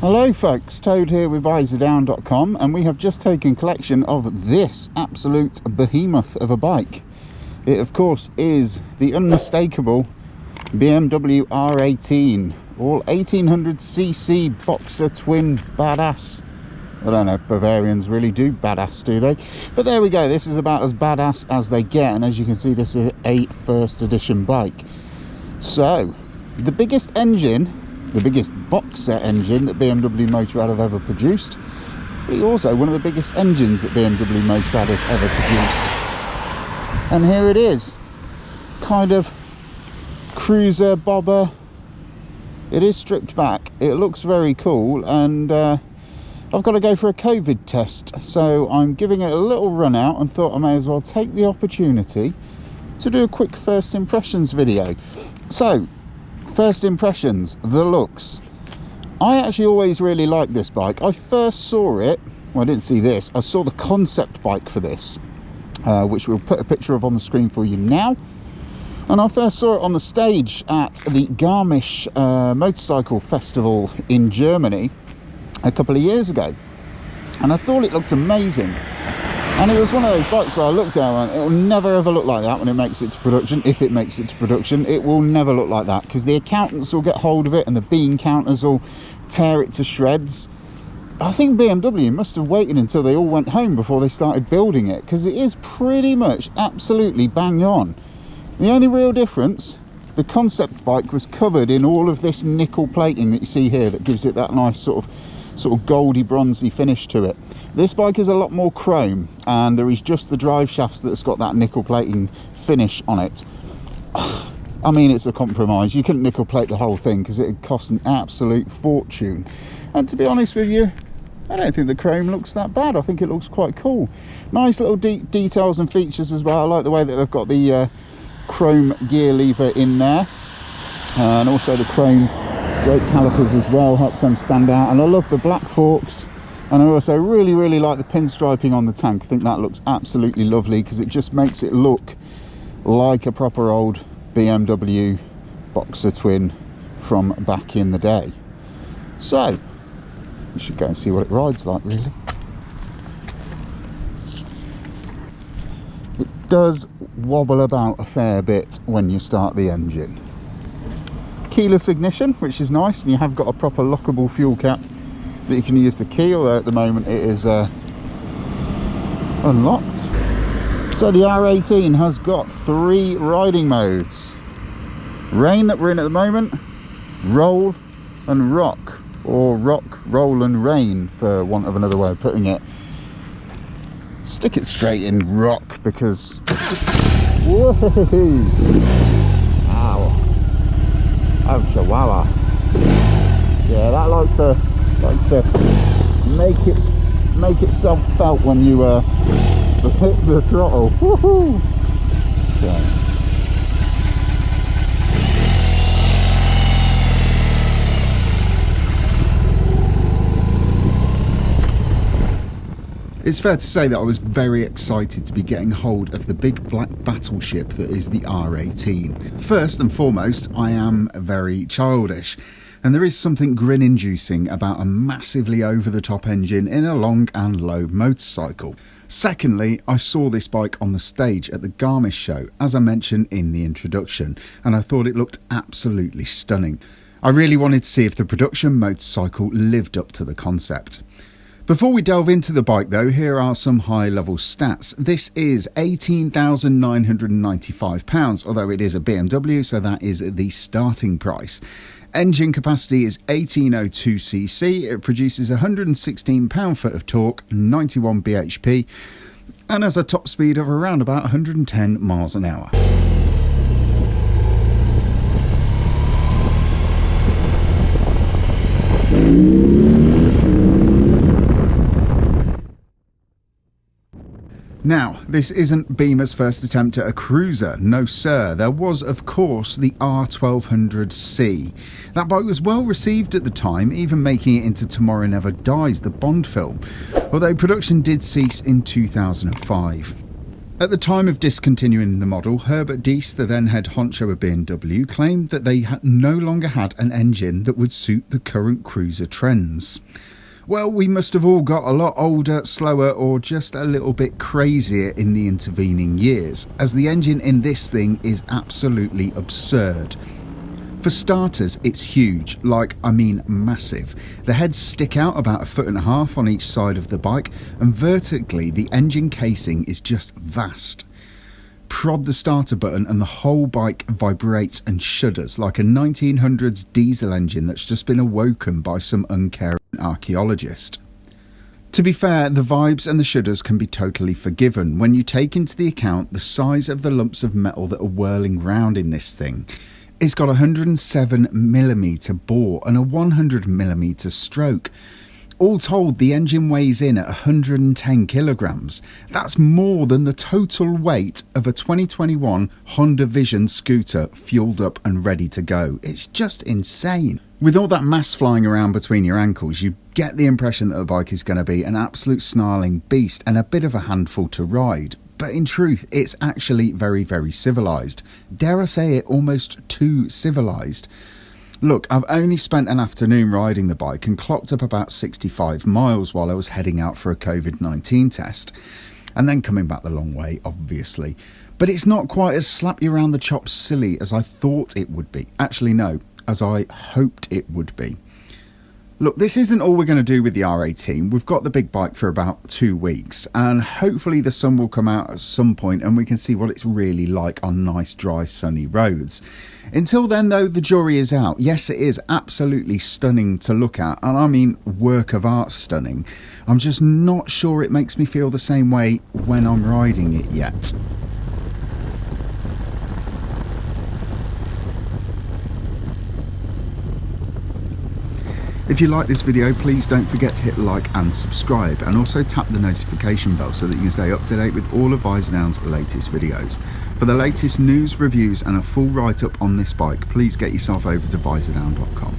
Hello folks, Toad here with Visordown.com, and we have just taken collection of this absolute behemoth of a bike. It of course is the unmistakable BMW R18, all 1800cc boxer twin badass. I don't know if Bavarians really do badass, do they? But there we go, this is about as badass as they get, and as you can see, this is a first edition bike. So, the biggest engine, the biggest boxer engine that BMW Motorrad have ever produced, but also one of the biggest engines that BMW Motorrad has ever produced. And here it is, kind of cruiser bobber. It is stripped back, it looks very cool, and I've got to go for a COVID test, so I'm giving it a little run out and thought I may as well take the opportunity to do a quick first impressions video. So, first impressions, the looks. I actually always really liked this bike. I first saw it, well, I didn't see this, I saw the concept bike for this, which we'll put a picture of on the screen for you now. And I first saw it on the stage at the Garmisch Motorcycle Festival in Germany a couple of years ago. And I thought it looked amazing. And it was one of those bikes where I looked at it and went, it will never ever look like that when it makes it to production. If it makes it to production, it will never look like that, because the accountants will get hold of it and the bean counters will tear it to shreds. I think BMW must have waited until they all went home before they started building it, because it is pretty much absolutely bang on. The only real difference, the concept bike was covered in all of this nickel plating that you see here that gives it that nice sort of goldy bronzy finish to it. This bike is a lot more chrome, and there is just the drive shafts that's got that nickel plating finish on it. I mean, it's a compromise. You couldn't nickel plate the whole thing because it would cost an absolute fortune. And to be honest with you, I don't think the chrome looks that bad. I think it looks quite cool. Nice little details and features as well. I like the way that they've got the chrome gear lever in there, and also the chrome brake calipers as well, helps them stand out. And I love the black forks. And I also really like the pinstriping on the tank. I think that looks absolutely lovely, because it just makes it look like a proper old BMW boxer twin from back in the day. So, we should go and see what it rides like, really. It does wobble about a fair bit when you start the engine. Keyless ignition, which is nice, and you have got a proper lockable fuel cap that you can use the key, although at the moment it is unlocked. So the R18 has got 3 riding modes: rain, that we're in at the moment, roll, and rock, or rock, roll and rain, for want of another way of putting it. Stick it straight in rock, because whoa, ow, oh chihuahua, yeah, that likes to make itself felt when you hit the throttle. Woohoo! Okay. It's fair to say that I was very excited to be getting hold of the big black battleship that is the R18. First and foremost, I am very childish, and there is something grin-inducing about a massively over-the-top engine in a long and low motorcycle. Secondly, I saw this bike on the stage at the Garmisch show, as I mentioned in the introduction, and I thought it looked absolutely stunning. I really wanted to see if the production motorcycle lived up to the concept. Before we delve into the bike though, here are some high-level stats. This is £18,995, although it is a BMW, so that is the starting price. Engine capacity is 1802cc, it produces 116 pound-foot of torque, 91 bhp, and has a top speed of around about 110 miles an hour. Now, this isn't Beamer's first attempt at a cruiser, no sir. There was, of course, the R1200C. That bike was well received at the time, even making it into Tomorrow Never Dies, the Bond film, although production did cease in 2005. At the time of discontinuing the model, Herbert Diess, the then head honcho of BMW, claimed that they no longer had an engine that would suit the current cruiser trends. Well, we must have all got a lot older, slower, or just a little bit crazier in the intervening years, as the engine in this thing is absolutely absurd. For starters, it's huge, I mean massive. The heads stick out about 1.5 feet on each side of the bike, and vertically the engine casing is just vast. Prod the starter button and the whole bike vibrates and shudders like a 1900s diesel engine that's just been awoken by some uncaring archaeologist. To be fair, the vibes and the shudders can be totally forgiven when you take into the account the size of the lumps of metal that are whirling round in this thing. It's got a 107mm bore and a 100mm stroke. All told, the engine weighs in at 110 kilograms. That's more than the total weight of a 2021 Honda Vision scooter fueled up and ready to go. It's just insane. With all that mass flying around between your ankles, you get the impression that the bike is going to be an absolute snarling beast and a bit of a handful to ride. But in truth, it's actually very, very civilised. Dare I say it, almost too civilised. Look, I've only spent an afternoon riding the bike and clocked up about 65 miles while I was heading out for a COVID-19 test. And then coming back the long way, obviously. But it's not quite as slap you around the chops silly as I thought it would be. Actually, no, as I hoped it would be. Look, this isn't all we're going to do with the R18. We've got the big bike for about 2 weeks, and hopefully the sun will come out at some point and we can see what it's really like on nice, dry, sunny roads. Until then, though, the jury is out. Yes, it is absolutely stunning to look at, and I mean work of art stunning. I'm just not sure it makes me feel the same way when I'm riding it yet. If you like this video, please don't forget to hit like and subscribe, and also tap the notification bell so that you can stay up to date with all of Visordown's latest videos. For the latest news, reviews and a full write-up on this bike, please get yourself over to Visordown.com.